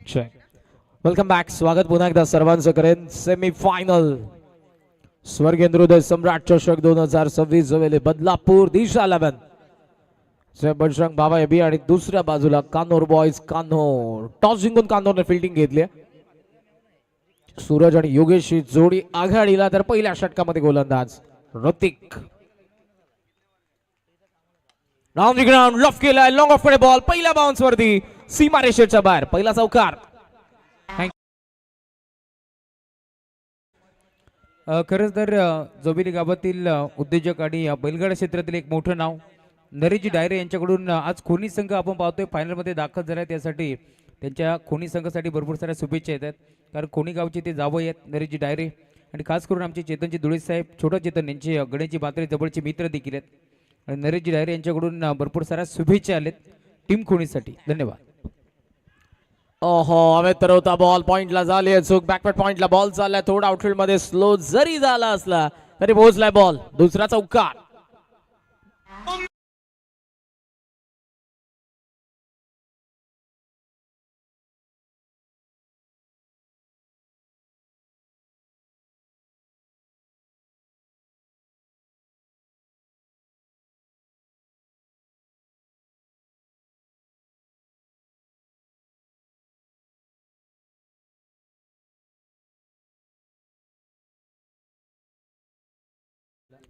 Check. Welcome back. स्वागत पुन्हा एकदा सर्वांचं करेन. सेमीफायनल स्वर्गेंद्रोदय सम्राट चषक 2026 जवेले बदलापूर दिशा 11 बजरंग बाबा एबी आणि दुसऱ्या बाजूला कान्होर बॉयज कान्होर. टॉस जिंकून कान्होरने फिल्डिंग घेतली. सूरज आणि योगेश जोडी आघाडीला, तर पहिल्या षटकामध्ये गोलंदाज Hrithik. Down the ground loaf केलाय. लॉंग ऑफ कडे बॉल पहिल्या बाउन्स वरती सीमारेषेच्या बाहेर. पहिला चौकार. खरंच तर जोबिली गावातील उद्योजक आणि बैलगाडा क्षेत्रातील एक मोठं नाव नरेशजी डायरे यांच्याकडून आज खोनी संघ आपण पाहतोय फायनलमध्ये दाखल झाला. त्यासाठी त्यांच्या खोनी संघासाठी भरपूर साऱ्या शुभेच्छा येतात. कारण खोनी गावचे ते जावई आहेत नरेशजी डायरे, आणि खास करून आमचे चेतनजी धुळे साहेब, छोटा चेतन यांचे गणेशजी बात्रे जवळचे मित्र देखील आहेत. आणि नरेशजी डायरे यांच्याकडून भरपूर साऱ्या शुभेच्छा आलेत टीम खोनीसाठी. धन्यवाद. ओहो, हवेत तरवता बॉल पॉइंटला झाली चूक. बॅकवर्ड पॉइंटला बॉल चाललाय. थोडा आउटफील्ड मध्ये स्लो जरी झाला असला तरी पोहोचलाय बॉल. दुसरा चौकार.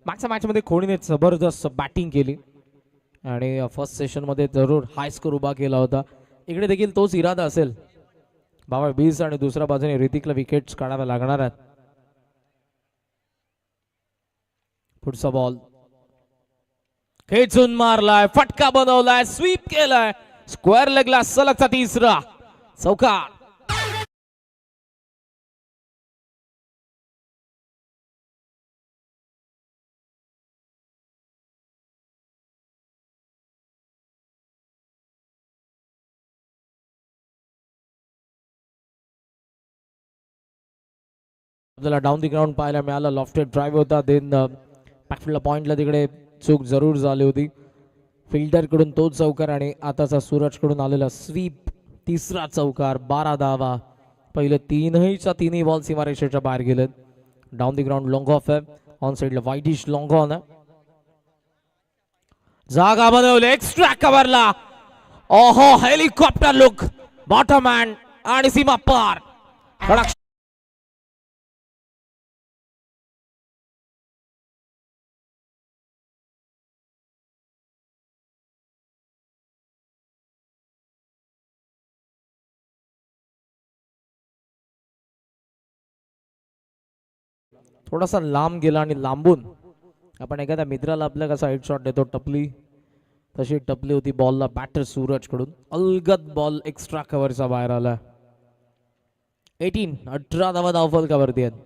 मागच्या मॅच मध्ये खोडीने जबरदस्त बॅटिंग केली आणि फर्स्ट सेशन मध्ये जरूर हाय स्कोर उभा केला होता. इकडे देखील तोच इरादा असेल. बाबा 20 आणि दुसऱ्या बाजूने ऋतिकला विकेट्स काढाव्या लागणार आहेत. पुढचा बॉल खेचून मारलाय. फटका बनवलाय. स्वीप केलाय. स्क्वेअर लेगला सलगचा तिसरा चौकार. आपल्याला डाऊन दी ग्राउंड पाहायला मिळाला. लॉफ्टेड ड्राईव्ह होता. देन बॅकफिल्डला पॉइंटला तिकडे चूक जरूर झाली होती. फिल्डर कडून तो चौकार आणि आताचा सूरज कडून आलेला स्वीप तिसरा चौकार. 12 धावा. पहिले तिन्ही बॉल सीमारेषेच्या बाहेर गेलेत. Down the ground long of आहे. ऑन साइडला वाईटिश लॉंग ऑन आहे. जागा बनवले एक्स्ट्रा कव्हरला. ओहो, हेलिकॉप्टर लुक. बॉटम हँड आणि सीमा पार. कडक थोडासा लांब गेला आणि लांबून आपण एखाद्या मित्राला आपल्या कसा हेड शॉट देतो टपली, तशी टपली होती बॉलला बॅटर सूरज कडून. अलगद बॉल एक्स्ट्रा कव्हरचा बाहेर आला. 18 धावा धावफलकावरती आहेत.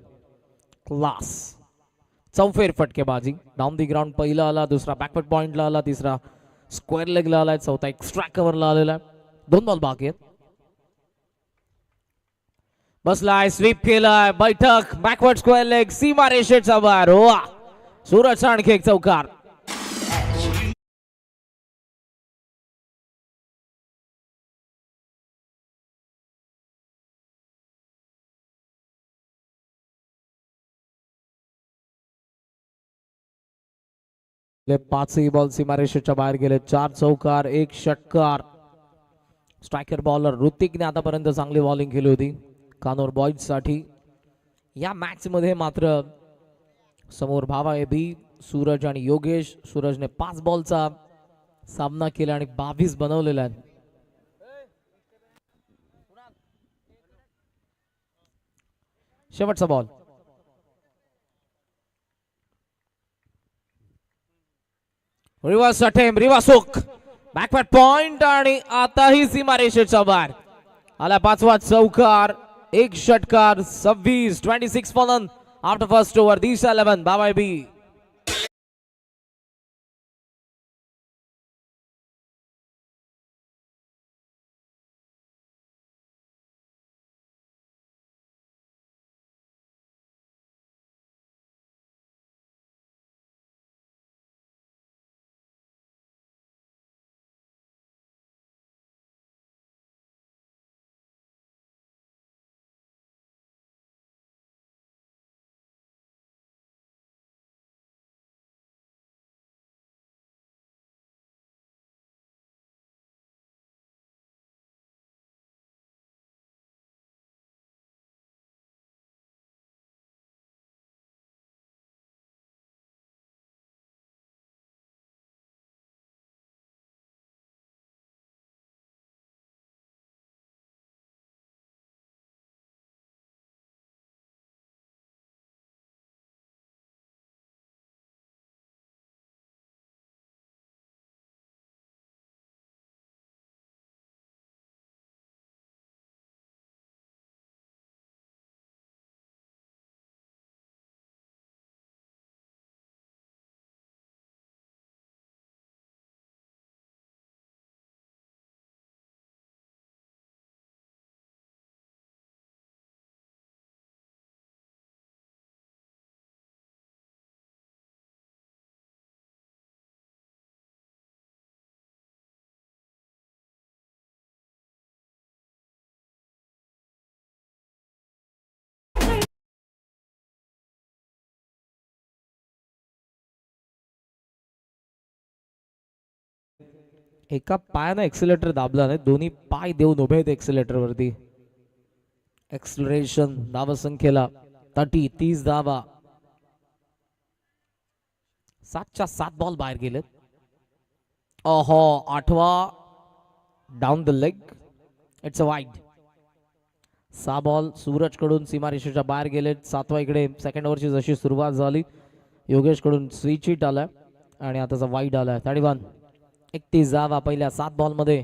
क्लास चौफेर फटकेबाजी. डाऊन दी ग्राउंड पहिला आला, दुसरा बॅकवर्ड पॉइंटला आला, तिसरा स्क्वेअर लेगला आलाय, चौथा एक्स्ट्रा कव्हरला आलेला आहे. 2 बॉल बाकी आहेत. बसलाय. स्वीप केलाय. बैठक बॅकवर्ड स्क्वेअर लेग सीमा रेषेचा बाहेर. वा, सूरजचा आणखी एक चौकार. पाचही बॉल सीमारेषेच्या बाहेर गेले. 4 चौकार, 1 षटकार. स्ट्रायकर बॉलर ऋतिकने आतापर्यंत चांगली बॉलिंग केली होती कानोर बॉयज साठी. या मॅच मध्ये मात्र समोर भावा एबी, सूरज आणि योगेश. सूरजने 5 बॉलचा सामना केला आणि 22 बनवलेला आहे. शेवटचा ball. Reverse attempt, reverse hook, backward point आणि आताही सीमारेषेच्या बाहेर आला. 5वा चौकार, 1 षटकार. 26 फॉलन आफ्टर फर्स्ट ओव्हर. दिशा 11 बाबा बी. एका पायानं एक्सिलेटर दाबला नाही, दोन्ही पाय देऊन उभे आहेत एक्सिलेटर वरती. एक्सलरेशन धावसंख्येला 30 धावा. 7च्या 7 बॉल बाहेर गेलेत. ओहो, 8वा down the leg, it's a wide. 6 ball Suraj कडून सीमारेषेच्या बाहेर गेलेत. 7वा इकडे सेकंड ओव्हरची जशी सुरुवात झाली, योगेश कडून स्विच हिट आलाय आणि आताचा वाईड आलाय. 31 धावा पहिल्या 7 बॉल मध्ये.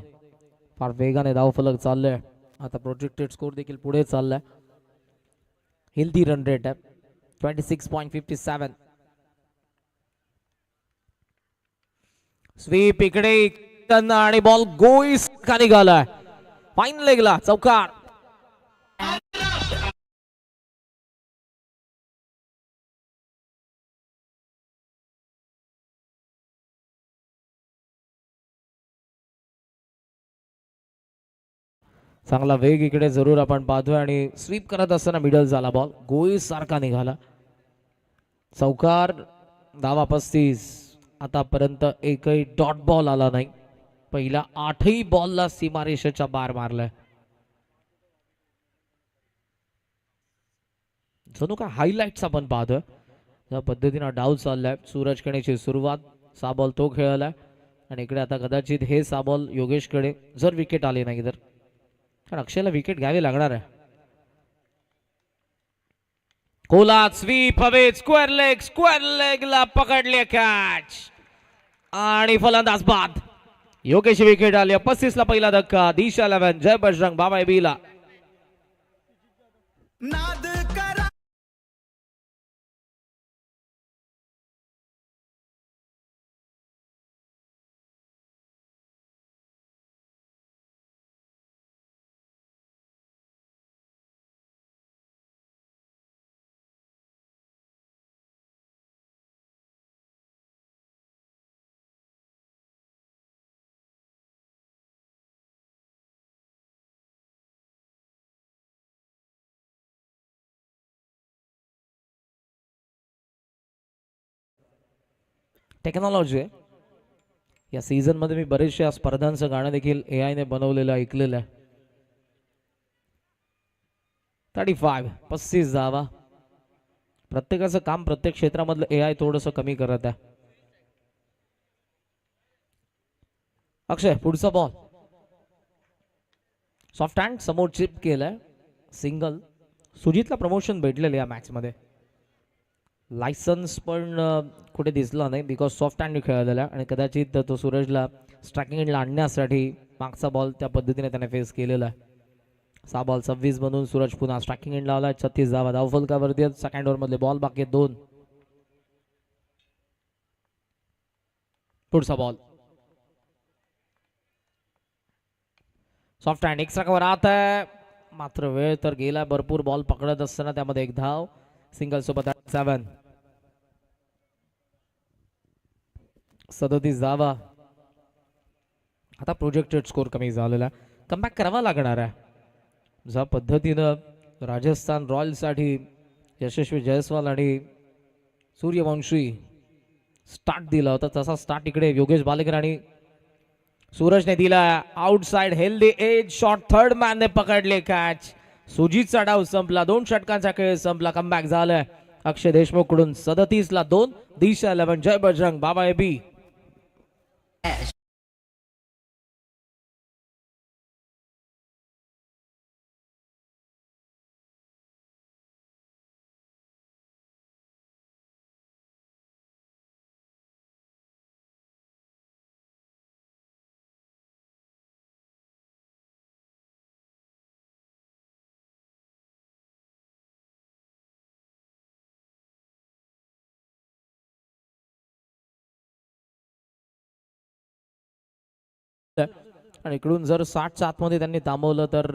फार वेगाने धावफलक चाललंय. आता प्रोजेक्टेड स्कोर देखील पुढे चाललाय. हेल्दी रन रेट आहे 26.57. स्वीप इकडे आणि बॉल गोईस का निघालाय. फाईन लेगला चौकार. चांगला वेग इकडे जरूर आपण पाहतोय आणि स्वीप करत असताना मिडल झाला बॉल, गोईस सारखा निघाला. चौकार. धावा 35. आतापर्यंत एकही डॉट बॉल आला नाही. पहिल्या 8ही बॉलला सीमारेषेच्या बाहेर मारलाय. जणू का हायलाइट्स आपण पाहतोय. या पद्धतीनं डाव चाललाय. सूरजकडेची सुरुवात, 6 बॉल तो खेळलाय आणि इकडे आता कदाचित हे 6 बॉल योगेशकडे, जर विकेट आली नाही तर. कारण अक्षयला विकेट घ्यावी लागणार आहे. कोला स्वीप हवेत, स्क्वेअर लेगला पकडले कॅच आणि फलंदाज बाद. योगेश विकेट आली. 35 ला पहिला धक्का. दिशा 11 जय बजरंग बाबा बीला. टेक्नॉलॉजी आहे. या सीझन मध्ये मी बरेचशा स्पर्धांचं गाणं देखील AI ने बनवलेलं ऐकलेलं आहे. 35 धावा. प्रत्येकाचं काम प्रत्येक क्षेत्रामधलं AI थोडंसं कमी करत आहे. अक्षय पुढचा बॉल. सॉफ्ट हँड समोर चिप केलाय. सिंगल. सुजितला प्रमोशन भेटलेलं या मॅच मध्ये. लायसन्स पण कुठे दिसला नाही बिकॉज सॉफ्ट हँड खेळलेला आणि कदाचित तो सूरजला स्ट्रायकिंग एंडला आणण्यासाठी मागचा बॉल त्या पद्धतीने त्याने फेस केलेला आहे. 6 बॉल 26 बनवून सूरज पुन्हा स्ट्रायकिंग एंडला आला. 36 धावा धावफलकावरती. सेकंड ओव्हर मध्ये बॉल बाकी 2. पुढचा ball. Soft hand extra cover आत आहे, मात्र वेळ तर गेला भरपूर. बॉल पकडत असताना त्यामध्ये 1 धाव. सिंगल सोबत 7. 37 धावा. आता प्रोजेक्टेड स्कोर कमी झालेला. कमबॅक करावा लागणार आहे. ज्या पद्धतीनं राजस्थान रॉयल्स साठी यशस्वी जयस्वाल आणि सूर्यवंशी स्टार्ट दिला होता, तसा स्टार्ट इकडे योगेश बालेकर आणि सूरजने दिला. Outside healthy edge shot. Third man ने पकडले कॅच. सुजितचा डाव संपला. 2 षटकांचा खेळ संपला. कमबॅक झालाय अक्षय देशमुख कडून. 37 ला 2. दिशा 11 जय बजरंग बाबा एबी. आणि इकडून जर 60च्या आतमध्ये त्यांनी थांबवलं तर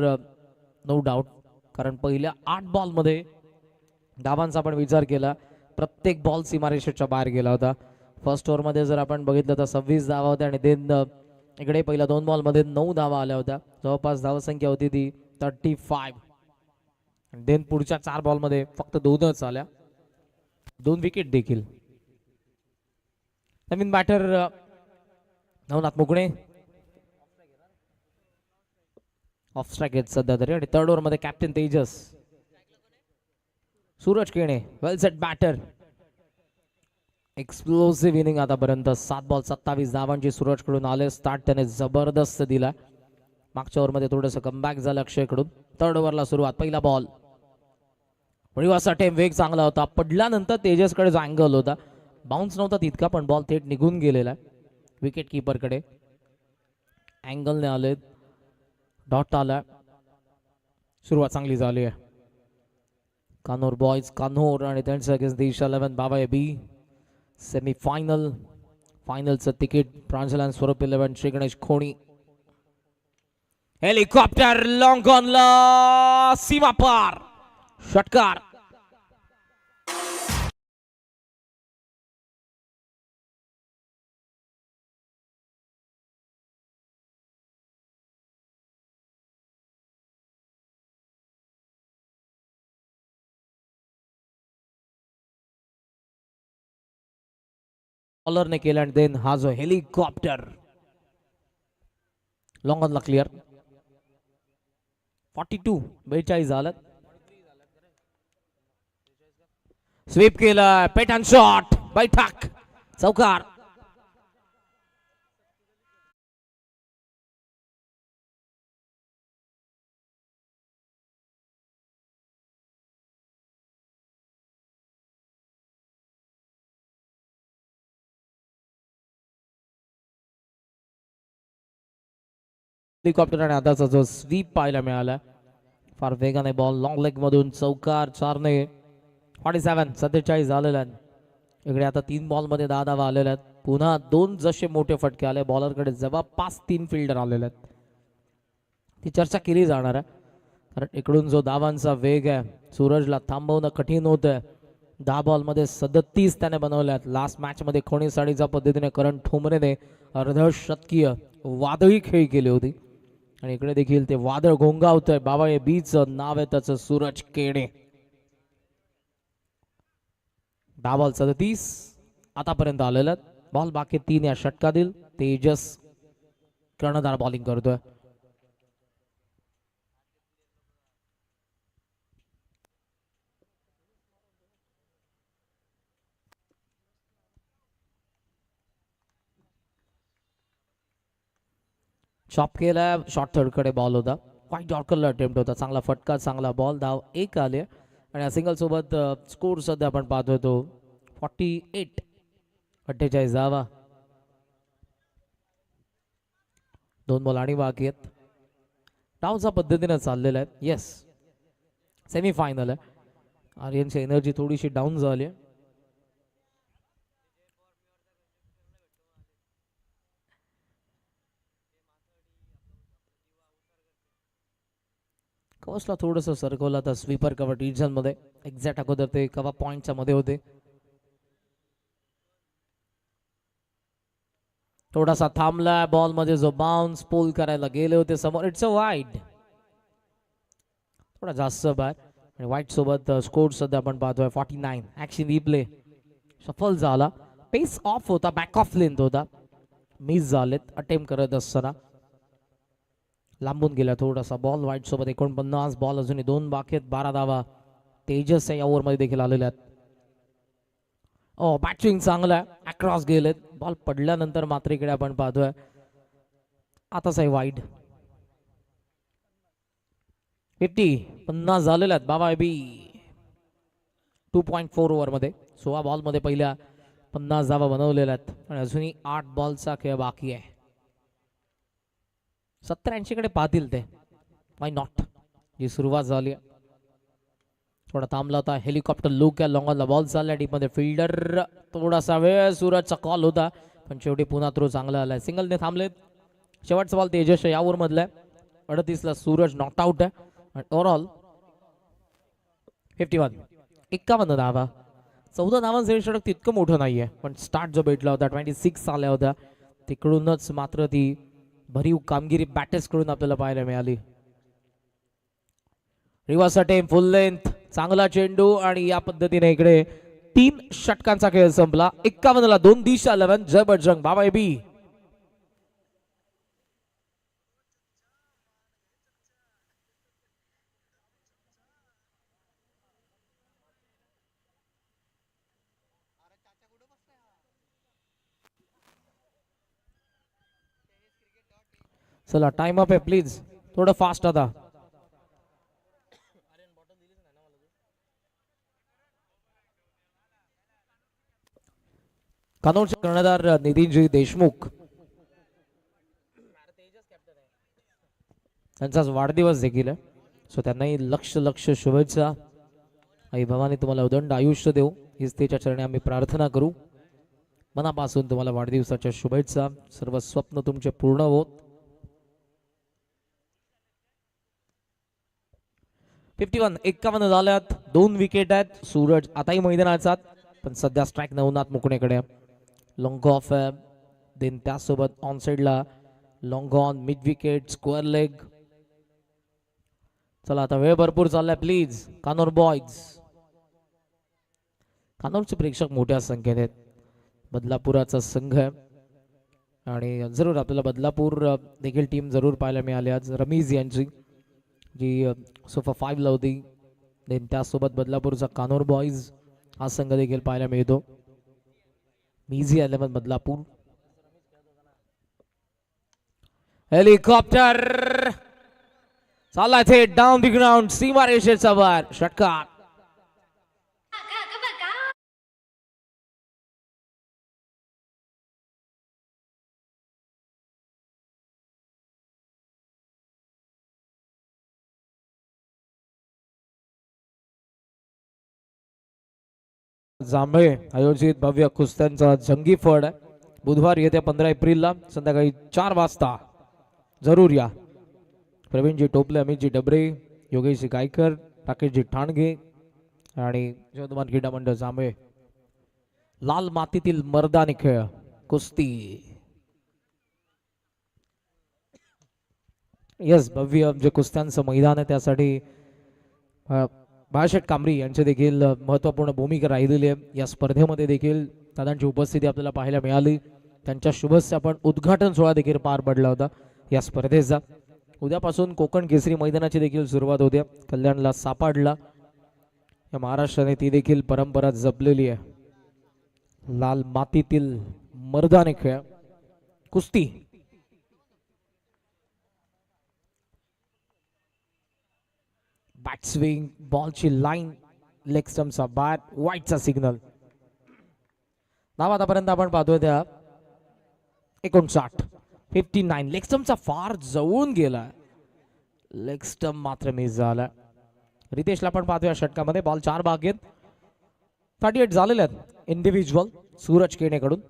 नो डाऊट. कारण पहिल्या 8 बॉल मध्ये धावांचा आपण विचार केला, प्रत्येक बॉल सीमारेषेच्या बाहेर गेला होता. फर्स्ट ओव्हर मध्ये जर आपण बघितलं तर 26 धावा होत्या आणि देन इकडे पहिल्या 2 बॉल मध्ये 9 धावा आल्या होत्या. जवळपास धावसंख्या होती ती 35. देन पुढच्या 4 बॉल मध्ये फक्त 2च आल्या. 2 विकेट देखील. नवीन batter Navnath Mugane off strike आहेत सध्या तरी. आणि थर्ड ओव्हर मध्ये captain Tejas. Suraj Kene well set batter. Explosive inning आतापर्यंत. 7 बॉल 27 धावांची सूरज कडून आले. स्टार्ट त्याने जबरदस्त दिला. मागच्या ओव्हर मध्ये थोडंसं कमबॅक झालं अक्षय कडून. थर्ड ओव्हरला सुरुवात. पहिला बॉल. रिवर्स अटेम्प्ट वेग चांगला होता. पडल्यानंतर तेजसकडे जो अँगल होता बाउन्स नव्हता तितका पण बॉल थेट निघून गेलेला आहे विकेट किपर कडे. अँगलने आले. डॉट आला. सुरुवात चांगली झाली आहे. कानोर बॉयज कान्होर आणि त्यांचं against Disha 11 Baba B. Semi final. फायनलचं तिकीट प्रांजलान स्वरूप 11 श्री गणेश खोणी. हेलिकॉप्टर लॉंग ऑनला सीमा पार. षटकार. बॉलरने केला आणि देन हा जो हेलिकॉप्टर लॉंग ऑनला क्लिअर. 42 झालं. स्वीप केला. Pattern shot. बैठक. चौकार. हेलिकॉप्टर आणि आताचा जो स्वीप पाहायला मिळाला फार वेगाने बॉल लॉंग लेग मधून चौकार. 4ने 47 झालेला आहे. इकडे आता 3 बॉल मध्ये 10 धावा आलेल्या आहेत. पुन्हा 2 जसे मोठे फटके आले. बॉलरकडे जवळपास 3 फिल्डर आलेले आहेत. ती चर्चा केली जाणार आहे कारण इकडून जो धावांचा वेग आहे सूरजला थांबवणं कठीण होतं. 10 बॉल मध्ये 37 त्याने बनवल्यात. लास्ट मॅच मध्ये खोणी साडीच्या पद्धतीने करण ठोंबरेने अर्धशतकीय वादळी खेळी केली होती आणि इकडे देखील ते वादळ घोंगावतंय. बाबा हे बीचं नाव आहे त्याचं सूरज केणे. 10 बॉल 37 आतापर्यंत आलेला. बॉल बाकी 3 या षटकातील. तेजस कर्णधार बॉलिंग करतोय. चॉप केला. शॉर्ट थर्ड कडे बॉल होता. वाईट यॉर्करला अटेम्प्ट होता. चांगला फटका चांगला बॉल. धाव 1 आले आणि या सिंगल सोबत स्कोर सध्या आपण पाहतोय तो 48 धावा. 2 बॉल आणि बाकी आहेत. डावच्या पद्धतीने चाललेला आहे. येस सेमी फायनल आहे. आर्यनची एनर्जी थोडीशी डाऊन झाली आहे. कोस्टला थोडंसं सरकवलं तर स्वीपर कव्हर डिव्हिजन मध्ये. एक्झॅक्ट अगोदर ते कव्हर पॉइंटच्या मध्ये होते. थोडासा थांबला. बॉल मध्ये जो बाउन्स पोल करायला गेले होते समोर. It's a wide. थोडा जास्त बाहेर आणि वाईट सोबत स्कोर सध्या आपण पाहतोय 49. ऍक्शन रिप्ले सफल झाला. पेस ऑफ होता. बॅक ऑफ लेंथ होता. मिस झालेत अटेम्प्ट करत असताना. लांबून गेला थोडासा बॉल. वाईट सोबत 49. बॉल अजूनही 2 बाकी आहेत. 12 धावा तेजस या ओव्हर मध्ये देखील आलेल्या आहेत. ओ बॅटिंग चांगला. अक्रॉस गेलेत. बॉल पडल्यानंतर मात्र इकडे आपण पाहतोय आताच आहे वाईड. 50 झालेल्या आहेत. बाबा बी 2.4 ओव्हर मध्ये 16 बॉल मध्ये पहिल्या 50 धावा बनवलेल्या आहेत आणि अजूनही 8 बॉलचा खेळ बाकी आहे. 70-80 कडे पाहतील ते. Why not. जी सुरुवात झाली थोडा थांबला होता. हेलिकॉप्टर लुक आहे. लॉंगला बॉल चालला डीप मध्ये. फिल्डर थोडासा वेळ. सूरजचा कॉल होता पण शेवटी पुन्हा थ्रो चांगला आलाय. सिंगलने थांबलेत. शेवटचा बॉल तेजस या ओव्हर मधला. 38 सूरज नॉट आउट आहे आणि ओव्हरऑल 51 धावा. 14 धावांचं षटक तितकं मोठं नाहीये पण स्टार्ट जो भेटला होता 26 आल्या होत्या तिकडूनच मात्र ती भरीव कामगिरी बॅटर्स कडून आपल्याला पाहायला मिळाली. रिव्हर्स अटेम्प्ट फुल लेंथ चांगला चेंडू आणि या पद्धतीने इकडे 3 षटकांचा खेळ संपला. 51 ला 2 दिशा 11 जय बजरंग बाबा बी. चला टाइम अप आहे प्लीज, थोडं फास्ट आता. कानोरचे कर्णधार नितीनजी देशमुख, त्यांचाच वाढदिवस देखील आहे. सो त्यांनाही लक्ष लक्ष शुभेच्छा. आई भवानी तुम्हाला उदंड आयुष्य देऊ, हीच तिच्या चरणी आम्ही प्रार्थना करू. मनापासून तुम्हाला वाढदिवसाच्या शुभेच्छा. सर्व स्वप्न तुमचे पूर्ण होत. 51 झाल्यात. 2 विकेट आहेत. सूरज आताही मैदानाचा, पण सध्या स्ट्राईक नवनाथ मुकणेकडे. लॉंग ऑफ आहे, देन त्यासोबत ऑन साइडला long on, mid wicket, square leg. चला आता वेळ भरपूर चाललाय प्लीज. कानोर बॉयज, कानोरचे प्रेक्षक मोठ्या संख्येने आहेत. बदलापुराचा संघ आहे आणि जरूर आपल्याला बदलापूर देखील टीम जरूर पाहायला मिळाली आज. रमीज यांची जी सोफा 5 ला होती. देन त्यासोबत बदलापूरचा कानोर बॉयज हा संघ देखील पाहायला मिळतो. मिझी 11 बदलापूर. हेलिकॉप्टर चालला इथे डाऊन द ग्राउंड, सीमा रेषेचा बार, षटकार. जांभळे आयोजित भव्य कुस्त्यांचा जंगी फड आहे. बुधवार येत्या 15 एप्रिलला संध्याकाळी 4 वाजता जरूर या. प्रवीणजी टोपले, अमितजी डबरे, योगेशजी गायकर, राकेशजी ठाणगे आणि जगदमान क्रीडा मंडळ जांभळे. लाल मातीतील मर्दानी खेळ कुस्ती. यस, भव्य जे कुस्त्यांचं मैदान आहे त्यासाठी बाळाशेठ कांबरी यांचे देखील महत्त्वपूर्ण भूमिका राहिलेली आहे. या स्पर्धेमध्ये देखील दादांची उपस्थिती आपल्याला पाहायला मिळाली. त्यांच्या शुभेच्छा पण उद्घाटन सोहळा देखील पार पडला होता या स्पर्धेचा. उद्यापासून कोकण केसरी मैदानाची देखील सुरुवात होते. कल्याणला सापडला, या महाराष्ट्राने ती देखील परंपरा जपलेली आहे. लाल मातीतील मर्दानी खेळ कुस्ती. बॅट स्विंग, बॉलची लाईन, लेग स्टम्पचा बॅट, व्हाईटचा सिग्नल. नाव आतापर्यंत आपण पाहतोय त्या 59 लेग स्टम्पचा फार जवळून गेला, लेग स्टम्प मात्र मिस झाला. रितेशला पण पाहतोय षटकामध्ये. बॉल 4 बाकी आहेत. 38 झालेले आहेत इंडिव्हिज्युअल सूरज केणेकडून.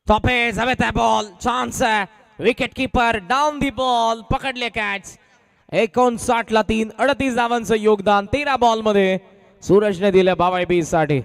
टॉपेज हवेत आहे बॉल, चान्स आहे. Wicket keeper down the ball, पकडले कॅच. 59 ला 3, 38 धावांचं योगदान 13 बॉल मध्ये सूरजने दिलं बावाई बी साठी.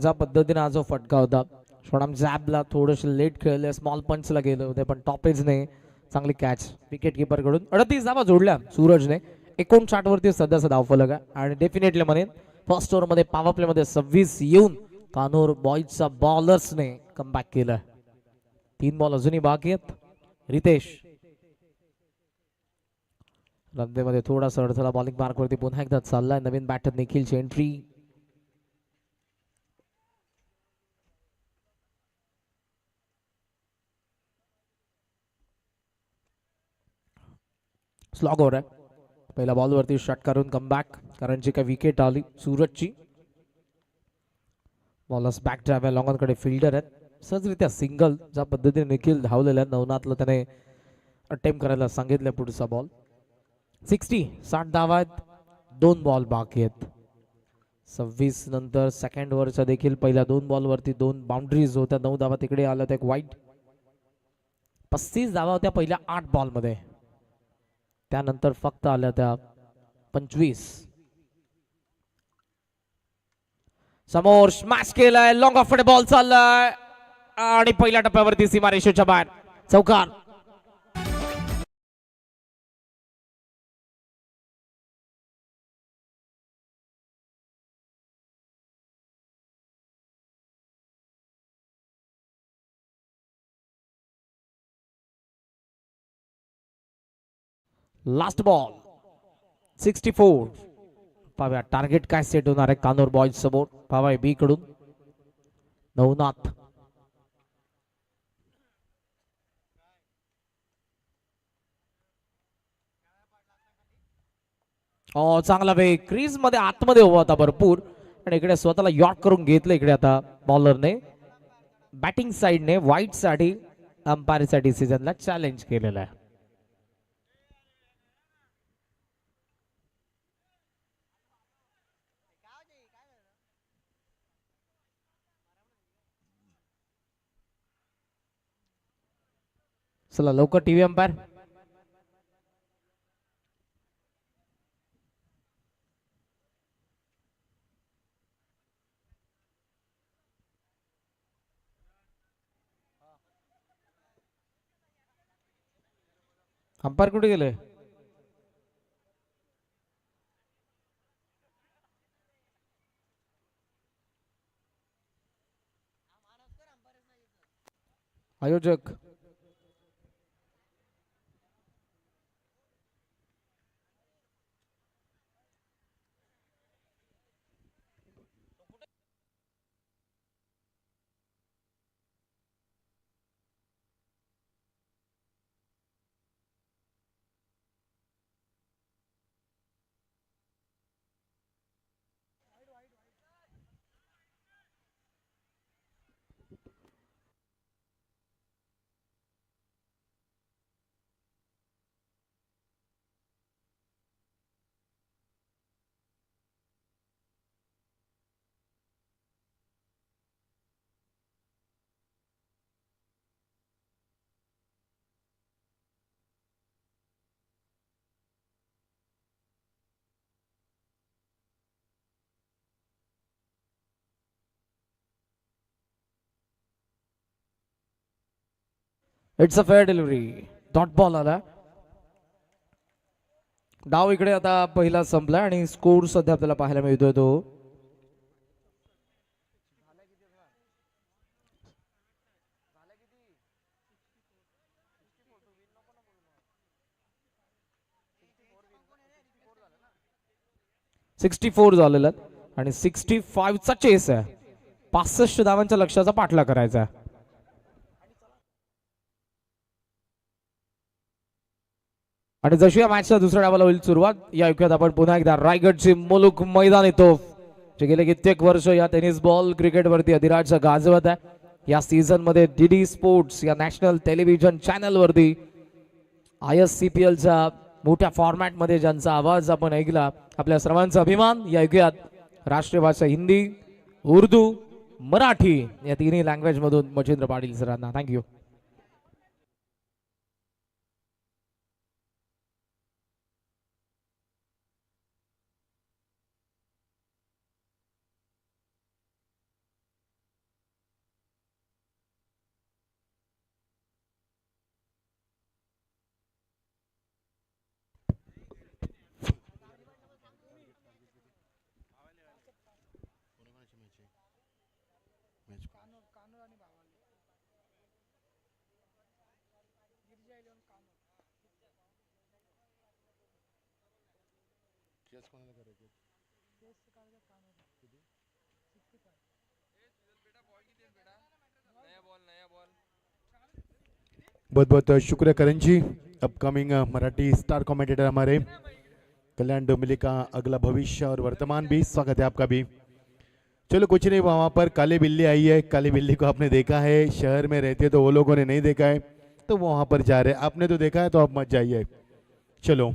ज्या पद्धतीने हा जो फटका होता, शोणाम जॅबला थोडंसं लेट खेळले, स्मॉल पंचला गेले होते, पण टॉपेजने चांगली कॅच विकेट कीपर कडून. 38 धावा जोडल्या सूरजने. 59 वरती सध्याचा धावफलक आहे आणि डेफिनेटली म्हणेन फर्स्ट ओव्हर मध्ये पॉवर प्ले मध्ये 26 येऊन कानोर बॉयजचा बॉलर्सने कमबॅक केलं. 3 बॉल अजूनही बाकी आहेत. रितेश रद्देमध्ये थोडासा अडथळा, बॉलिंग मार्क वरती पुन्हा एकदा चाललाय. नवीन बॅटर निखिलची एंट्री. स्लॉग ओव्हर आहे. पहिल्या बॉल वरती शॉट करून कमबॅक, कारण जी काही विकेट आली सूरजची. बॉलर्स बॅक ड्राइव्ह आहे, लॉंगॉन कडे फिल्डर आहेत. सहजरित्या सिंगल ज्या पद्धतीने निखिल धावलेला आहे, नवनाथला त्याने अटेम्प्ट करायला सांगितलं. पुढचा बॉल 60 धावा आहेत. 2 बॉल बाकी आहेत. 26 नंतर सेकंड ओव्हरच्या देखील पहिल्या 2 बॉल वरती 2 बाउंड्रीज होत्या. 9 धावा तिकडे आल्या, एक वाईट. 35 धावा होत्या पहिल्या 8 बॉल मध्ये. त्यानंतर फक्त आल्या त्या 25. समोर स्मॅश केलाय, लॉंग ऑफ बॉल चाललाय आणि पहिल्या टप्प्यावरती सीमारेषेच्या बाहेर चौकार. Last ball 64. पाहूया टार्गेट काय सेट होणार आहे कानोर बॉयज समोर. पाहूया बी कडून नवनाथ. चांगला वेग क्रीज मध्ये आतमध्ये हवा होता भरपूर आणि इकडे स्वतःला यॉट करून घेतलं इकडे आता बॉलरने. बॅटिंग साइडने वाईट साठी अंपायर साठी डिसिजनला चॅलेंज केलेला आहे. चला लवकर टीव्ही अंपायर. अंपायर कुठे गेले? आयोजक it's a fair delivery. Dot ball आला. डाव इकडे आता पहिला संपला आणि स्कोर सध्या आपल्याला पाहायला मिळतोय तो 64 झालेला आणि 65 चा चेस आहे. 65 धावांच्या लक्ष्याचा पाठला करायचा आहे. आणि जशी या मॅचच्या दुसऱ्या डावाला होईल सुरुवात या ऐकूयात आपण पुन्हा एकदा रायगडची मुलुक मैदानी तोफ जे गेले कित्येक वर्ष या टेनिस बॉल क्रिकेटवरती अधिराज्य गाजवत आहे. या सीझन मध्ये डीडी स्पोर्ट्स या नॅशनल टेलिव्हिजन चॅनल वरती ISCPL च्या मोठ्या फॉर्मॅट मध्ये ज्यांचा आवाज आपण ऐकला आपल्या सर्वांचा अभिमान या ऐकूयात. राष्ट्रीय भाषा हिंदी, उर्दू, मराठी या तिन्ही लँग्वेज मधून मच्छिंद्र पाटील सरांना थँक्यू. बहुत बहुत शुक्रिया करण जी. अपकमिंग मराठी स्टार कमेंटेटर हमारे कल्याण डोंबिवली का अगला भविष्य और वर्तमान भी स्वागत है आपका भी. चलो कुछ नहीं, वहाँ पर काली बिल्ली आई है. काली बिल्ली को आपने देखा है, शहर में रहते तो वो लोगों ने नहीं देखा है तो वो वहाँ पर जा रहे हैं. आपने तो देखा है तो आप मत जाइए. चलो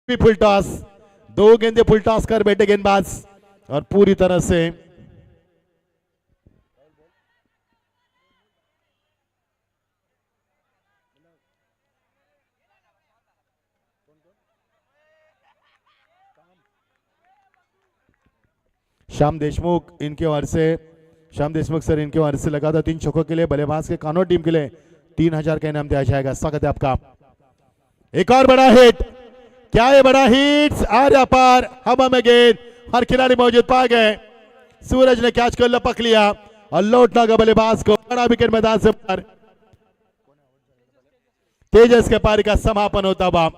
भी फुल टॉस, 2 गेंदे फुल टॉस कर बैठे गेंदबाज और पूरी तरह से श्याम देशमुख सर इनके ओर से लगा था 3 छक्कों के लिए बल्लेबाज के कानोर टीम के लिए 3000 का इनाम दिया जाएगा। स्वागत है आपका। एक और बड़ा हिट, क्या ये बड़ा हिट आर्या पार, हवा में गेंद, हर खिलाड़ी मौजूद पा गए। सूरज ने कैच को लपक लिया और लौटना का बल्लेबाज को बड़ा विकेट मैदान से बाहर। तेजस के पारी का समापन होता हुआ।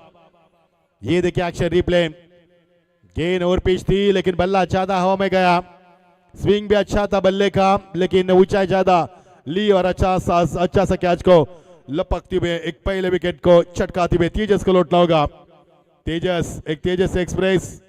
ये देखिए एक्शन रिप्ले, गेंद और पिच थी लेकिन बल्ला ज्यादा हवा में गया। स्विंग भी अच्छा था बल्ले का लेकिन ऊंचाई ज्यादा ली और अच्छा सा कैच को लपकते हुए एक पहले विकेट को चटकाते हुए तेजस को लौटना होगा। तेजस एक्सप्रेस।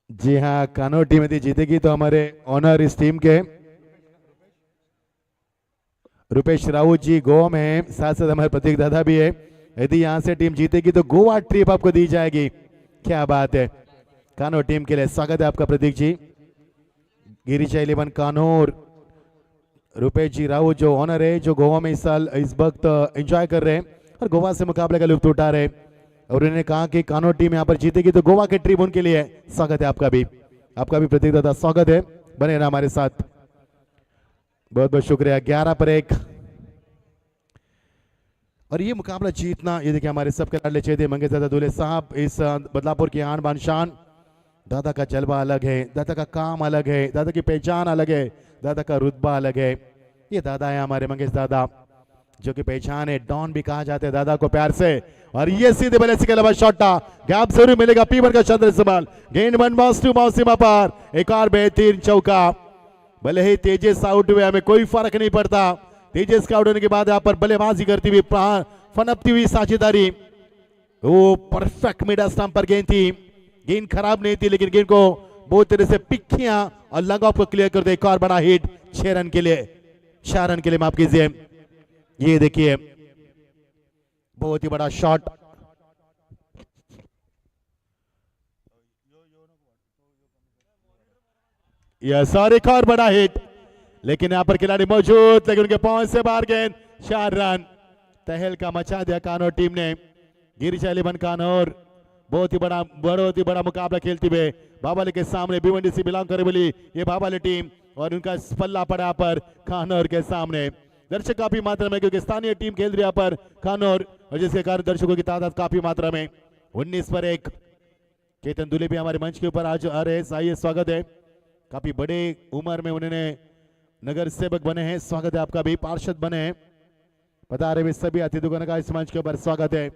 जी हाँ, कानोर टीम यदि जीतेगी तो हमारे ऑनर इस टीम के रुपेश राउत जी गोवा में है, साथ साथ हमारे प्रतीक दादा भी है। यदि यहाँ से टीम जीतेगी तो गोवा ट्रिप आपको दी जाएगी। क्या बात है, कानोर टीम के लिए स्वागत है आपका प्रतीक जी। गिरिजा 11 कानोर, रुपेश जी राउत जो ऑनर है, जो गोवा में इस वक्त एंजॉय कर रहे हैं और गोवा से मुकाबले का लुत्फ उठा रहे हैं। और उन्होंने कहा कि कानोर टीम यहाँ पर जीतेगी तो गोवा के ट्रिप उनके लिए। स्वागत है आपका भी प्रतीक दादा, स्वागत है, बने रहना हमारे साथ, बहुत बहुत शुक्रिया। 11 पर 1 और ये मुकाबला जीतना, ये देखिए हमारे सबके लाडले चेते मंगेश दादा दूल्हे साहब, इस बदलापुर की आन बान शान। दादा का जलवा अलग है, दादा का काम अलग है, दादा की पहचान अलग है, दादा का रुतबा अलग है। ये दादा है हमारे मंगेश दादा, जो कि पहचान है, डॉन भी कहा जाते हैं दादा को प्यार से। और ये सीधे बल्ले के अलावा शॉटा गैप जरूर मिलेगा। पीवर का चंद्र इस्तेमाल, गेंद 1 बॉल्स 2 बाउंस सीमा पर, एक और बेहतरीन चौका। भले ही तेजस आउट हुए, हमें कोई फर्क नहीं पड़ता। तेजस का आउट होने के बाद यहाँ पर बल्लेबाजी करती हुई फनपती हुई साझेदारी, वो परफेक्ट मिड स्टंप पर गेंद थी। गेंद खराब नहीं थी लेकिन गेंद को बहुत तरह से पिक किया और लग ऑफ को क्लियर कर दे। एक और बड़ा हिट 6 रन के लिए माफ कीजिए। ये देखिए बहुत ही बड़ा शॉट, यस और एक और बड़ा हिट, लेकिन यहां पर खिलाड़ी मौजूद लेकिन उनके पहुंच से बाहर गेंद। 4 रन तहलका मचा दिया कानोर टीम ने। गिरिजा 11 कानोर बहुत ही बड़ा मुकाबला खेलते हुए बाबाले के सामने भिवंडी से बिलोंग करे वाली ये बाबाले टीम और उनका पल्ला पड़ा पर कानोर के सामने। दर्शक काफी मात्रा में, क्योंकि स्थानीय टीम खेल रही है पर कानोर, और जिसके कारण दर्शकों की तादाद काफी मात्रा में। 19 पर 1 केतन दुले भी हमारे मंच के ऊपर आज आ रहे हैं, आइए स्वागत है। काफी बड़े उम्र में उन्होंने नगर सेवक बने हैं, स्वागत है आपका भी। पार्षद बने हैं, बता रहे सभी अतिथियों का इस मंच के ऊपर स्वागत है।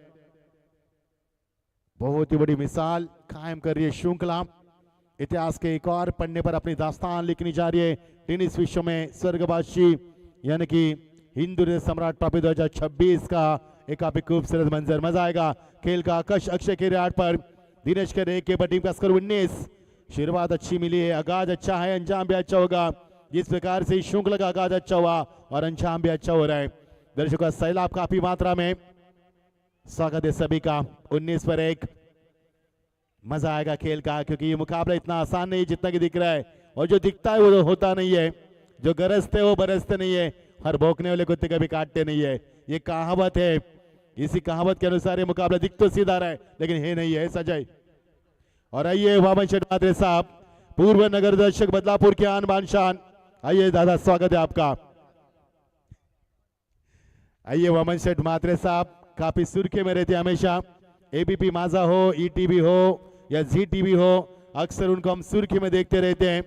बहुत ही बड़ी मिसाल कायम कर रही है श्रृंखला, इतिहास के एक और पन्ने पर अपनी दास्तान लिखनी जा रही है। टेनिस विश्व में स्वर्गवासी यानी कि हिंदू सम्राट ट्रॉफी 2026 का एक काफी खूबसूरत मंजर, मजा आएगा। खेल का आकर्ष अक्षय के रियाट पर दिनेश के रेख के टीम का स्कोर 19। शुरुआत अच्छी मिली है, आगाज अच्छा है, अंजाम भी अच्छा होगा। जिस प्रकार से श्रृंखला का आगाज अच्छा हुआ और अंजाम भी अच्छा हो रहा है, दर्शकों का सैलाब काफी मात्रा में, स्वागत है सभी का। 19 पर 1 मजा आएगा खेल का, क्योंकि ये मुकाबला इतना आसान नहीं जितना कि दिख रहा है, और जो दिखता है वो होता नहीं है, जो गरजते वो बरसते नहीं है, हर भौंकने वाले कुत्ते कभी काटते नहीं है, ये कहावत है। इसी कहावत के अनुसार ये मुकाबला दिख तो सीधा रहा है लेकिन है नहीं है सजय। और आइए वामन शेठ साहब, पूर्व नगर दर्शक बदलापुर के आन बान शान, आइए दादा स्वागत है आपका। आइए वामन शेठ मात्रे साहब, काफी सुर्खी में रहते हमेशा, एबीपी माझा हो, ईटीवी हो या जी टीवी हो, अक्सर उनको हम सुर्खी में देखते रहते हैं,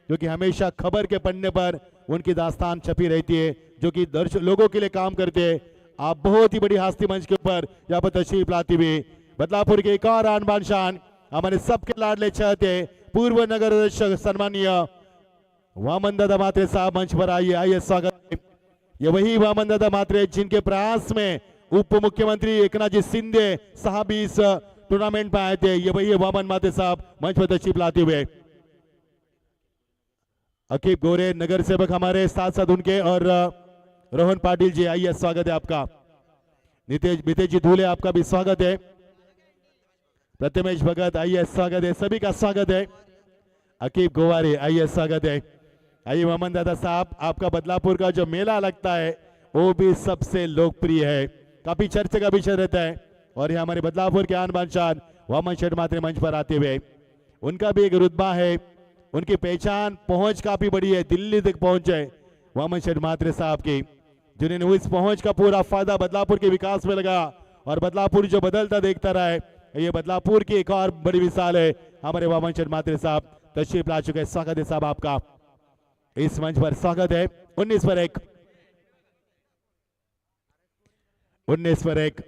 क्योंकि हमेशा खबर के पन्ने पर उनकी दास्तान छपी रहती है, जो कि दर्शक लोगों के लिए काम करते हैं। आप बहुत ही बड़ी हस्ती मंच के ऊपर यहाँ पर तशरीफ लाती हुई बदलापुर के एक और आन बान शान, हमारे सबके लाडले चाहते पूर्व नगर दर्शक सम्मानीय वामन दादा मात्रे साहब मंच पर आइए, आइए स्वागत है। ये वही वामन दादा मात्रे जिनके प्रयास में उप मुख्यमंत्री एकनाथ जी शिंदे साहब इस टूर्नामेंट में आए थे, ये वही है वामन माते साहब मंच पर तशरीफ लाते हुए। अकीब गोरे नगर सेवक हमारे साथ साथ उनके, और रोहन पाटिल जी, आइए स्वागत है आपका। नितेश जी धूले आपका भी स्वागत है। प्रतिमेश भगत आइए स्वागत है, सभी का स्वागत है। अकीब गोवारी आइए स्वागत है। आइए मोहम्मद दादा साहब, आपका बदलापुर का जो मेला लगता है वो भी सबसे लोकप्रिय है, काफी चर्चे का विषय रहता है। और ये हमारे बदलापुर के आन बान शान वामन शेठ मात्रे मंच पर आते हुए, उनका भी एक रुतबा है, उनकी पहचान पहुंच काफी बड़ी है, दिल्ली तक पहुंच है वामन शेठ मात्रे साहब की, जिन्होंने उस पहुंच का पूरा फायदा बदलापुर के विकास में लगा और बदलापुर जो बदलता देखता रहा है। ये बदलापुर की एक और बड़ी मिसाल है। हमारे वामन शेठ मात्रे साहब तशरीफ ला चुके हैं, स्वागत है साहब आपका इस मंच पर, स्वागत है। 19 पर 1, 19 पर 1।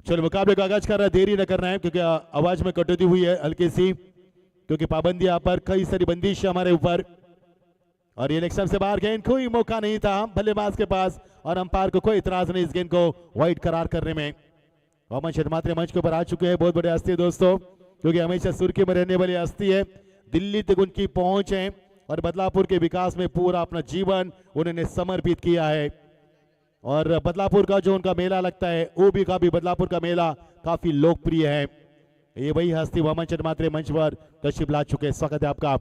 चलो मुकाबले का आगाज कर रहा है, देरी न करना है क्योंकि आवाज में कटौती हुई है हल्की सी, क्योंकि पाबंदी यहाँ पर कई सारी बंदिश है हमारे ऊपर, और ये इलेक्शन से बाहर गेंद कोई मौका नहीं था बल्लेबाज के पास, और अंपायर को कोई इतराज नहीं इस गेंद को वाइड करार करने में। वामन शेठ मात्रे मंच के ऊपर आ चुके हैं, बहुत बड़े हस्ती है दोस्तों, क्योंकि हमेशा सुर्खी में रहने वाली हस्ती है, दिल्ली तक उनकी पहुंच है और बदलापुर के विकास में पूरा अपना जीवन उन्होंने समर्पित किया है। और बदलापुर का जो उनका मेला लगता है वो भी काफी, बदलापुर का मेला काफी लोकप्रिय है। ये वही हस्ती वामन शेठ मात्रे मंच पर तशरीफ ला चुके हैं, स्वागत है आपका।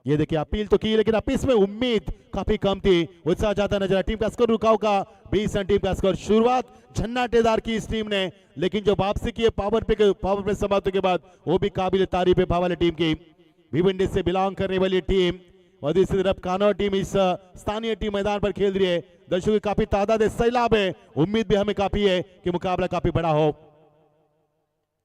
ये देखिए अपील तो की, लेकिन अपील में उम्मीद काफी कम थी, उत्साह जाता नजर आया। टीम का स्कोर रुकाव का 20 रन टीम का स्कोर। शुरुआत झन्नाटेदार की इस टीम ने, लेकिन जो वापसी की है पावर पे समाप्ति के बाद वो भी काबिल तारीफ है वाली टीम की। भिवंडी से बिलोंग करने वाली टीम, और दूसरी तरफ कानौर टीम इस स्थानीय टीम मैदान पर खेल रही है। दर्शकों की काफी तादाद है, सैलाब है, उम्मीद भी हमें काफी है कि मुकाबला काफी बड़ा हो।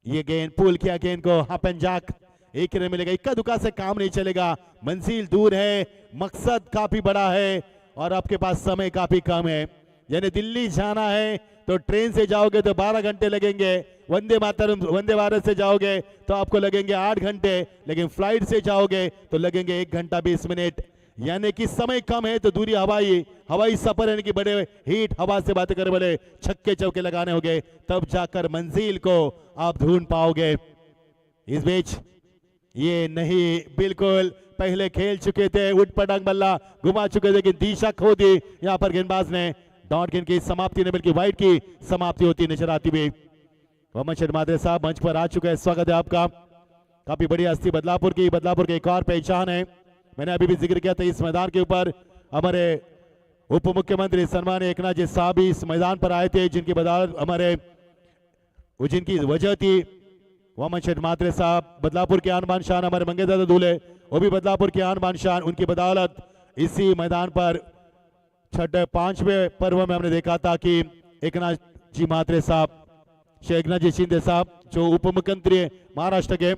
ये गेंद पुल किया, गेंद को हाफ एंड जैक, एक रन मिलेगा। इक्का दुक्का से काम नहीं चलेगा, मंजिल दूर है, मकसद काफी बड़ा है और आपके पास समय काफी कम है। यानी दिल्ली जाना है तो ट्रेन से जाओगे तो 12 घंटे लगेंगे, वंदे भारत से जाओगे तो आपको लगेंगे 8 घंटे, लेकिन फ्लाइट से जाओगे तो लगेंगे 1 घंटा 20 मिनट। यानी कि समय कम है तो दूरी हवाई सफर, यानी कि बड़े हीट हवा से बातें करने वाले छक्के चौके लगाने होंगे, तब जाकर मंजिल को आप ढूंढ पाओगे। इस बीच ये नहीं, बिल्कुल पहले खेल चुके थे, उठ पटंग बल्ला घुमा चुके थे, लेकिन दिशा खो दी यहाँ पर गेंदबाज ने। डॉट गेंद की समाप्ति ने, बल्कि वाइड की समाप्ति होती नजर आती हुई। वामन शेठ मात्रे साहब मंच पर आ चुके हैं, स्वागत है आपका। काफी बड़ी हस्ती बदलापुर की एक और पहचान है। मैंने अभी भी जिक्र किया था इस मैदान के ऊपर हमारे उप मुख्यमंत्री सम्मानीय एकनाथ जी साहब भी इस मैदान पर आए थे, जिनकी बदौलत जिनकी वजह थी वामन शेठ मात्रे साहब। बदलापुर के आन बान शान हमारे मंगे दादा दूल्हे, वो भी बदलापुर के आन बान शान, उनकी बदौलत इसी मैदान पर छठे 5वें पर्व में हमने देखा था कि एकनाथ जी मात्रे साहब, श्री एकनाथ जी शिंदे साहब जो उप मुख्यमंत्री महाराष्ट्र के,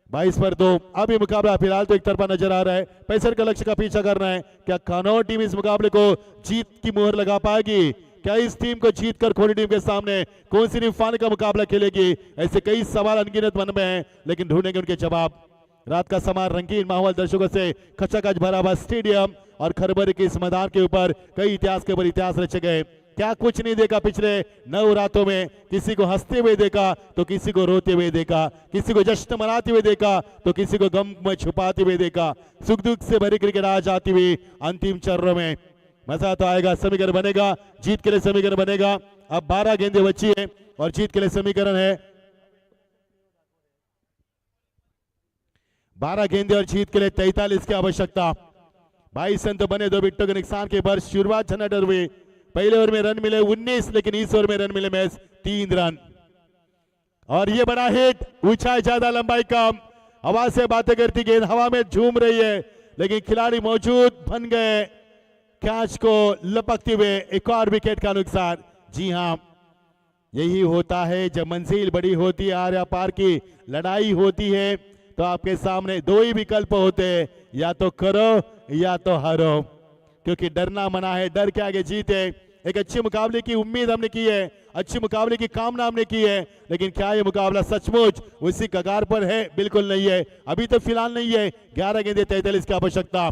22 पर 2। अब ये मुकाबला फिलहाल तो एक तरफा नजर आ रहा है, 65 का लक्ष्य का पीछा करना है। क्या कानौर टीम इस मुकाबले को जीत की मुहर लगा पाएगी? क्या इस टीम को जीतकर खोनी टीम के सामने कौन सी टीम फाइनल का मुकाबला खेलेगी? ऐसे कई सवाल अनगिनत मन में हैं, लेकिन ढूंढेंगे उनके जवाब। रात का समय, रंगीन माहौल, दर्शकों से खचाखच भरा हुआ स्टेडियम और खरबरी के इस मैदान के ऊपर कई इतिहास के ऊपर इतिहास रचे गए। क्या कुछ नहीं देखा पिछले 9 रातों में? किसी को हंसते हुए देखा तो किसी को रोते हुए देखा, किसी को जश्न मनाते हुए देखा तो किसी को गम में छुपाते हुए देखा। सुख दुख से भरी क्रिकेट आज आती हुई अंतिम चरणों में मजा तो आएगा, समीकरण बनेगा, जीत के लिए समीकरण बनेगा। अब 12 गेंदें बची है और जीत के लिए समीकरण है 12 गेंदे और जीत के लिए 43 की आवश्यकता। 22 रन तो बने, 2 विकेटों के नुकसान के बाद शुरुआत झन्नाटर हुई। पहले ओवर में रन मिले 19, लेकिन इस ओवर में रन मिले मैच 3 रन। और ये बड़ा हिट, ऊंचाई ज्यादा लंबाई कम, हवा से बातें करती गेंद हवा में झूम रही है, लेकिन खिलाड़ी मौजूद बन गए, कैच को लपकते हुए एक और विकेट का नुकसान। जी हां, यही होता है जब मंजिल बड़ी होती है, आर या पार की लड़ाई होती है, तो आपके सामने 2 ही विकल्प होते हैं, या तो करो या तो हारो, क्योंकि डरना मना है, डर के आगे जीत है। एक अच्छे मुकाबले की उम्मीद हमने की है, अच्छे मुकाबले की कामना हमने की है, लेकिन क्या ये मुकाबला सचमुच उसी कगार पर है? बिल्कुल नहीं है, अभी तो फिलहाल नहीं है। 11 गेंदे 43 की आवश्यकता।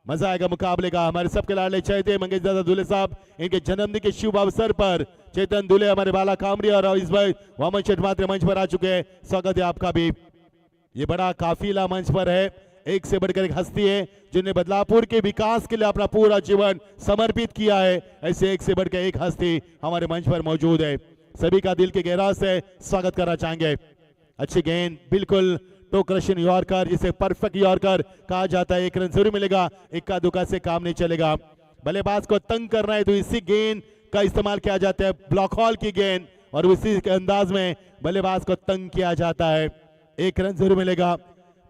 मजा आएगा मुकाबले का। हमारे सबके लाडले चैते मंगेश दादा दूल्हे साहब, इनके जन्मदिन के शुभ अवसर पर चेतन दूल्हे हमारे बाला कामरी और इस भाई वामन शेठ मंच पर आ चुके हैं। स्वागत है आपका भी। ये बड़ा काफिला मंच पर है, एक से बढ़कर एक हस्ती है जिन्हें बदलापुर के विकास के लिए अपना पूरा जीवन समर्पित किया है। ऐसे एक से बढ़कर एक हस्ती हमारे मंच पर मौजूद है। सभी का दिल के गहराई से स्वागत करना चाहेंगे। अच्छी गेंद, बिल्कुल टोक रशियन यॉर्कर, जिसे परफेक्ट यॉर्कर कहा जाता है। एक रन जरूर मिलेगा, इक्का दुक्का से काम नहीं चलेगा। बल्लेबाज को तंग करना है तो इसी गेंद का इस्तेमाल किया जाता है, ब्लॉक हॉल की गेंद, और उसी के अंदाज में बल्लेबाज को तंग किया जाता है। एक रन जरूर मिलेगा।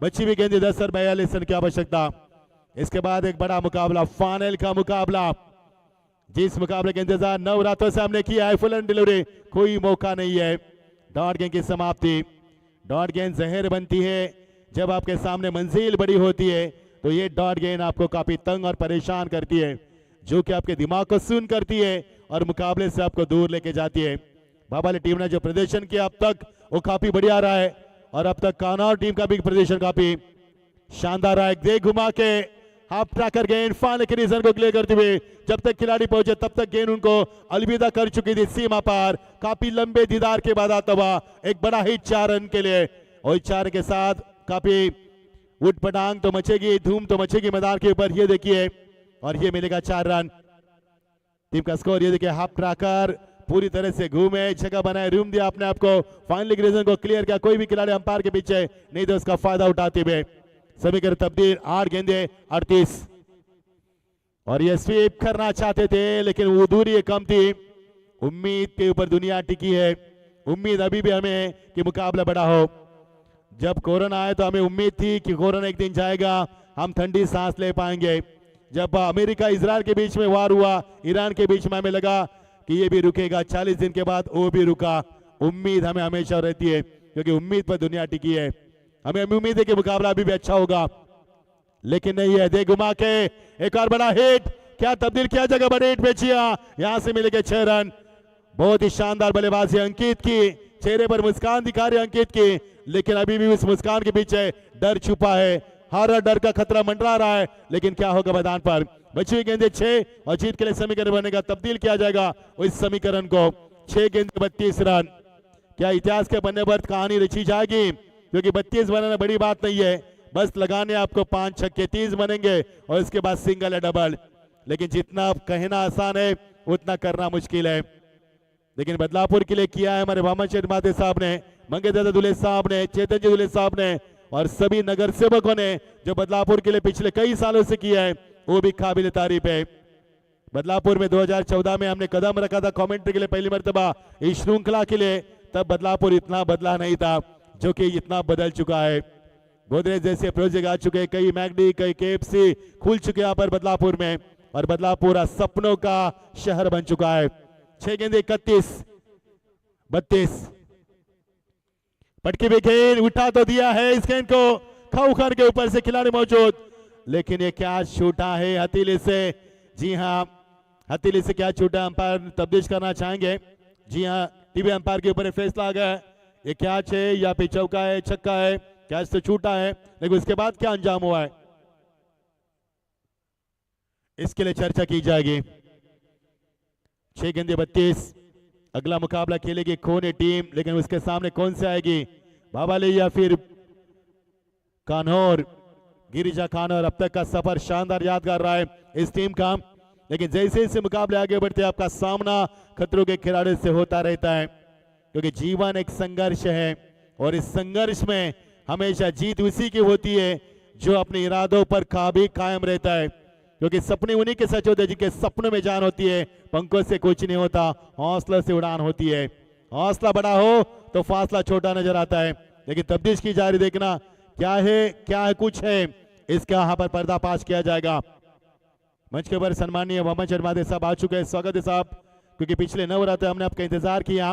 बची हुई गेंद 10 और 42 रन की आवश्यकता। इसके बाद एक बड़ा मुकाबला, फाइनल का मुकाबला, जिस मुकाबले के इंतजार नवरात्रों से हमने किया है। फुल एंड डिलीवरी, कोई मौका नहीं है। डॉट गेंद की समाप्ति। डॉट गेंद जहर बनती है जब आपके सामने मंजिल बड़ी होती है, तो ये डॉट गेंद आपको काफी तंग और परेशान करती है, जो कि आपके दिमाग को सुन करती है और मुकाबले से आपको दूर लेके जाती है। बाबाली टीम ने जो प्रदर्शन किया अब तक वो काफी बढ़िया रहा है, और अब तक कानौर टीम का भी प्रदर्शन काफी शानदार रहा है। दे घुमा के हाफ ट्रैकर गेंद फाइनल के रीजन को क्लियर करते हुए जब तक खिलाड़ी पहुंचे तब तक गेंद उनको अलविदा कर चुकी थी सीमा पार। काफी लंबे दीदार के बाद आता हुआ एक बड़ा हिट 4 रन के लिए, और 4 के साथ काफी उठ पटांग तो मचेगी, धूम तो मचेगी मैदान के ऊपर। ये देखिए, और ये मिलेगा 4 रन। टीम का स्कोर ये देखिए, हाफ ट्रैकर पूरी तरह से घूमे, जगह बनाए, रूम दिया अपने आपको, फाइनल रीजन को क्लियर किया। कोई भी खिलाड़ी अंपायर के पीछे नहीं तो उसका फायदा उठाते हुए समीकरण तब्दील। 8 गेंदे 38, और ये स्वीप करना चाहते थे लेकिन वो दूरी कम थी। उम्मीद के ऊपर दुनिया टिकी है। उम्मीद अभी भी हमें कि मुकाबला बड़ा हो। जब कोरोना आए तो हमें उम्मीद थी कि कोरोना एक दिन जाएगा, हम ठंडी सांस ले पाएंगे। जब अमेरिका इजराइल के बीच में वार हुआ, ईरान के बीच में, हमें लगा कि ये भी रुकेगा। 40 दिन के बाद वो भी रुका। उम्मीद हमें हमेशा रहती है क्योंकि उम्मीद पर दुनिया टिकी है। हमें उम्मीद है कि मुकाबला अभी भी अच्छा होगा, लेकिन नहीं है। दे घुमा के एक और बड़ा हिट, क्या तब्दील किया जगह बड़े हिट पे जिया। यहां से मिलेंगे 6 रन। बहुत ही शानदार बल्लेबाजी अंकित की, चेहरे पर मुस्कान दिखा रही अंकित की, लेकिन अभी भी उस मुस्कान के पीछे डर छुपा है। हर डर का खतरा मंडरा रहा है, लेकिन क्या होगा मैदान पर। बची हुई गेंदे 6, और जीत के लिए समीकरण बनेगा, तब्दील किया जाएगा उस समीकरण को। 6 गेंदे 32 रन। क्या इतिहास के पन्ने पर कहानी रची जाएगी? क्योंकि 32 बनाना बड़ी बात नहीं है, बस लगाने आपको 5 छक्के 30 बनेंगे, और इसके बाद सिंगल या डबल। लेकिन जितना कहना आसान है उतना करना मुश्किल है। लेकिन बदलापुर के लिए किया है हमारे वामन शेठ माते साहब ने, मंगेश दादा दूल्हे साहब ने, चेतन जी दूल्हे साहब ने, और सभी नगर सेवकों ने जो बदलापुर के लिए पिछले कई सालों से किया है, वो भी काबिल तारीफ है। बदलापुर में 2014 में हमने कदम रखा था कमेंट्री के लिए पहली मर्तबा इस श्रृंखला के लिए। तब बदलापुर इतना बदला नहीं था जो कि इतना बदल चुका है। गोदरेज जैसे प्रोजेक्ट आ चुके हैं, कई मैगडी, कई केएफसी खुल चुके हैं यहाँ पर बदलापुर में, और बदलापुर सपनों का शहर बन चुका है। 6 गेंदे 31, 32। पटकी भी गेंद उठा तो दिया है, इस गेंद को खाऊ खान के ऊपर से खिलाड़ी मौजूद, लेकिन ये क्या छूटा है हथेली से। जी हाँ, हथेली से क्या छूटा, अंपायर तब्दील करना चाहेंगे। जी हाँ, टीवी अंपायर के ऊपर फैसला आ गया। ये कैच है या फिर चौका है, छक्का है, कैच से छूटा है, लेकिन उसके बाद क्या अंजाम हुआ है इसके लिए चर्चा की जाएगी। 6 गेंदे 32। अगला मुकाबला खेलेगी खोने टीम, लेकिन उसके सामने कौन से आएगी, बाबाली या फिर कान्होर। गिरिजा कान्होर अब तक का सफर शानदार यादगार रहा है इस टीम का, लेकिन जैसे जैसे मुकाबले आगे बढ़ते हैं आपका सामना खतरों के खिलाड़ियों से होता रहता है, क्योंकि जीवन एक संघर्ष है, और इस संघर्ष में हमेशा जीत उसी की होती है जो अपने इरादों पर कायम रहता है। क्योंकि सपने उन्हीं के सच होते हैं जिनके सपनों में जान होती है। पंखों से कुछ नहीं होता, हौसला से उड़ान होती है। हौसला बड़ा हो तो फासला छोटा नजर आता है, लेकिन तब्दील की जारी देखना क्या है कुछ है, इसका यहाँ पर पर्दाफाश किया जाएगा। मंच के ऊपर सम्मानीय वामन शर्मा साहब आ चुके हैं, स्वागत है साहब। क्योंकि पिछले नवरात्र हमने आपका इंतजार किया,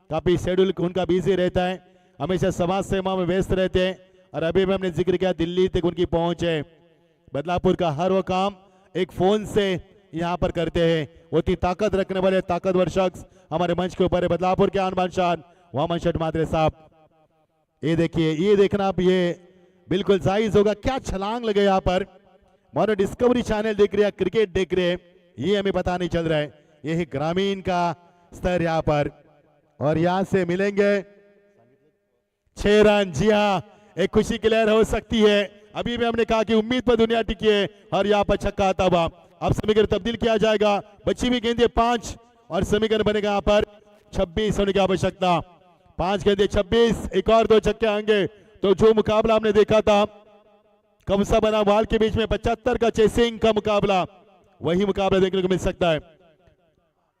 काफी शेड्यूल उनका बिजी रहता है, हमेशा समाज सेवा में व्यस्त रहते हैं, और अभी भी हमने जिक्र किया दिल्ली तक उनकी पहुंच है। बदलापुर का हर वो काम एक फोन से यहाँ पर करते हैं। उतनी ताकत रखने वाले ताकतवर शख्स हमारे मंच के ऊपर है, बदलापुर के आन बान शान वामन शेठ मात्रे साहब। ये देखिए, ये देखना आप, ये बिल्कुल जायज होगा। क्या छलांग लगे यहाँ पर, मानो डिस्कवरी चैनल देख रहे हैं, क्रिकेट देख रहे हैं, ये हमें पता नहीं चल रहा है। यही ग्रामीण का स्तर यहाँ पर, और यहाँ से मिलेंगे 6 रन। जी हाँ, एक खुशी की लहर हो सकती है। अभी भी हमने कहा कि उम्मीद पर दुनिया टिकी है, और यहाँ पर छक्का आता हुआ अब समीकरण तब्दील किया जाएगा। बची हुई गेंदे 5 और समीकरण बनेगा यहाँ पर 26 होने की आवश्यकता। 5 गेंदे 26, एक और 2 छक्के आएंगे तो जो मुकाबला हमने देखा था कमसा बना वाल के बीच में 75 का चेसिंग का मुकाबला, वही मुकाबला देखने को मिल सकता है।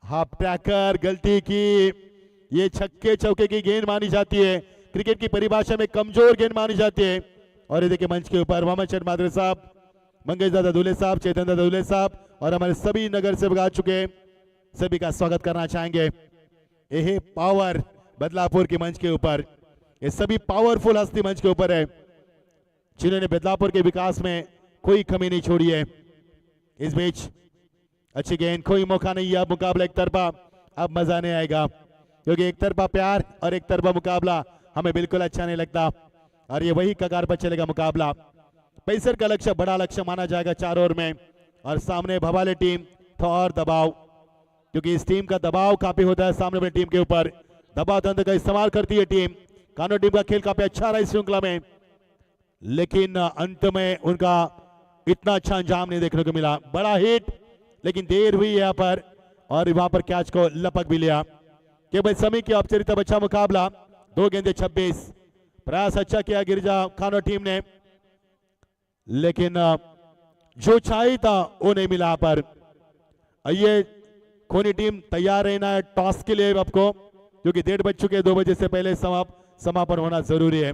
हाफ ट्रैकर गलती की, ये छक्के चौके की गेंद मानी जाती है, क्रिकेट की परिभाषा में कमजोर गेंद मानी जाती है। और ये देखिए मंच के ऊपर मोहम्मद शेर मादरे साहब, मंगेश दादा दूल्हे साहब, चेतन दादा दूल्हे साहब और हमारे सभी नगर सेवक आ चुके, सभी का स्वागत करना चाहेंगे। यह पावर बदलापुर के मंच के ऊपर, ये सभी पावरफुल हस्ती मंच के ऊपर है जिन्होंने बदलापुर के विकास में कोई कमी नहीं छोड़ी है। इस बीच अच्छी गेंद, कोई मौका नहीं है, अब मुकाबला एक तरफा, अब मजा नहीं आएगा क्योंकि एक तरफा प्यार और एक तरफा मुकाबला हमें बिल्कुल अच्छा नहीं लगता। और ये वही कगार पर चलेगा मुकाबला। पेसर का लक्ष्य बड़ा लक्ष्य माना जाएगा 4 ओवर में, और सामने भवाले टीम तो और दबाव, क्योंकि इस टीम का दबाव काफी होता है सामने वाली टीम के ऊपर, दबाव तंत्र का इस्तेमाल करती है टीम। कानून टीम का खेल काफी अच्छा रहा इस श्रृंखला में, लेकिन अंत में उनका इतना अच्छा अंजाम नहीं देखने को मिला। बड़ा हिट लेकिन देर हुई यहाँ पर, और वहां पर कैच को लपक भी लिया। केवल समय की औपचारिकता अच्छा मुकाबला, 2 गेंदे 26, प्रयास अच्छा किया गिरिजा खानो टीम ने, लेकिन जो चाहिए था वो नहीं मिला। पर ये खोनी टीम तैयार रहना है टॉस के लिए आपको, क्योंकि 1:30 बज चुके, 2 बजे से पहले समापन होना जरूरी है।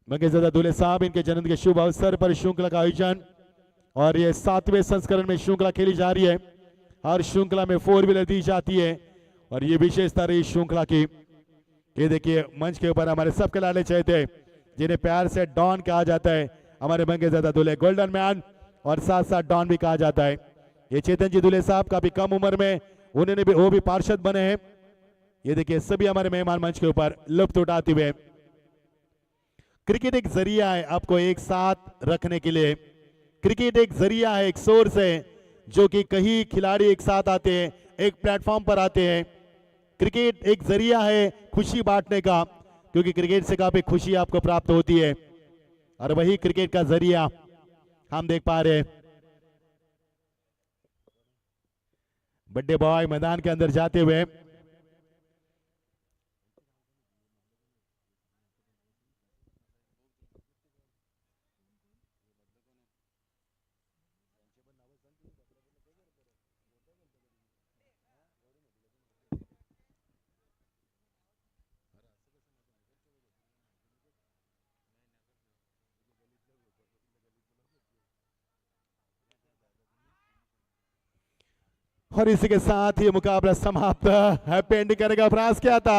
मंगेश दादा दूल्हे साहब, इनके जन्म के शुभ अवसर पर श्रृंखला का आयोजन, और ये 7वें संस्करण में श्रृंखला खेली जा रही है। हर श्रृंखला में 4 व्हीलर दी जाती है, और ये विशेषता रही श्रृंखला की। ये देखिए मंच के ऊपर हमारे सब खिलाड़ी चाहते जिन्हें प्यार से डॉन कहा जाता है, हमारे मंगेश दादा दूल्हे गोल्डन मैन, और साथ साथ डॉन भी कहा जाता है। ये चेतन जी दूल्हे साहब काफी कम उम्र में उन्होंने भी, वो भी पार्षद बने हैं। ये देखिए सभी हमारे मेहमान मंच के ऊपर लुत्फ उठाते हुए। क्रिकेट एक जरिया है आपको एक साथ रखने के लिए, क्रिकेट एक जरिया है, एक सोर्स है जो कि कई खिलाड़ी एक साथ आते हैं, एक प्लेटफॉर्म पर आते हैं। क्रिकेट एक जरिया है खुशी बांटने का, क्योंकि क्रिकेट से काफी खुशी आपको प्राप्त होती है, और वही क्रिकेट का जरिया हम देख पा रहे हैं। बड्डे बॉय मैदान के अंदर जाते हुए, और इसी के साथ ही मुकाबला समाप्त। हैप्पी एंडिंग करने का प्रयास किया था,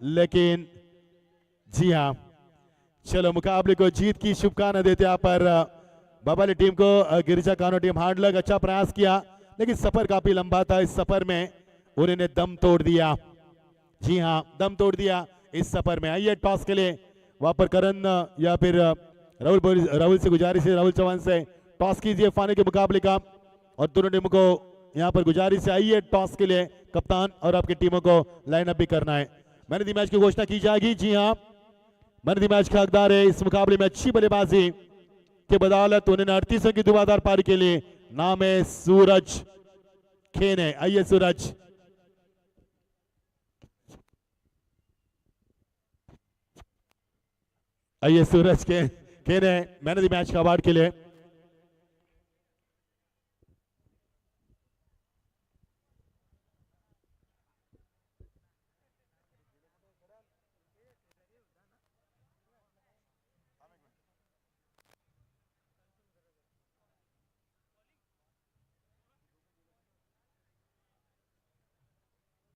लेकिन जी हाँ, चलो मुकाबले को जीत की शुभकामना देते यहाँ पर बाबाली टीम को। गिरिजा कानो टीम हार्ड लग, अच्छा प्रयास किया, लेकिन सफर काफी लंबा था। इस सफर में उन्होंने दम तोड़ दिया, जी हाँ दम तोड़ दिया इस सफर में। आइए टॉस के लिए वहां पर करण या फिर राहुल से गुजारिश है, राहुल चौहान से टॉस कीजिए फाइनल के मुकाबले का, और दोनों टीमों को यहाँ पर गुजारिश है आइए टॉस के लिए। कप्तान और आपकी टीमों को लाइन अप भी करना है। मैन ऑफ द मैच की घोषणा की जाएगी। जी हाँ, मैन ऑफ द मैच का हकदार है इस मुकाबले में अच्छी बल्लेबाजी के बदौलत उन्होंने 38 की धुआंधार पारी के लिए, नाम है सूरज खेने। आइए सूरज, आइए सूरज खेने मैन ऑफ द मैच का अवार्ड के लिए।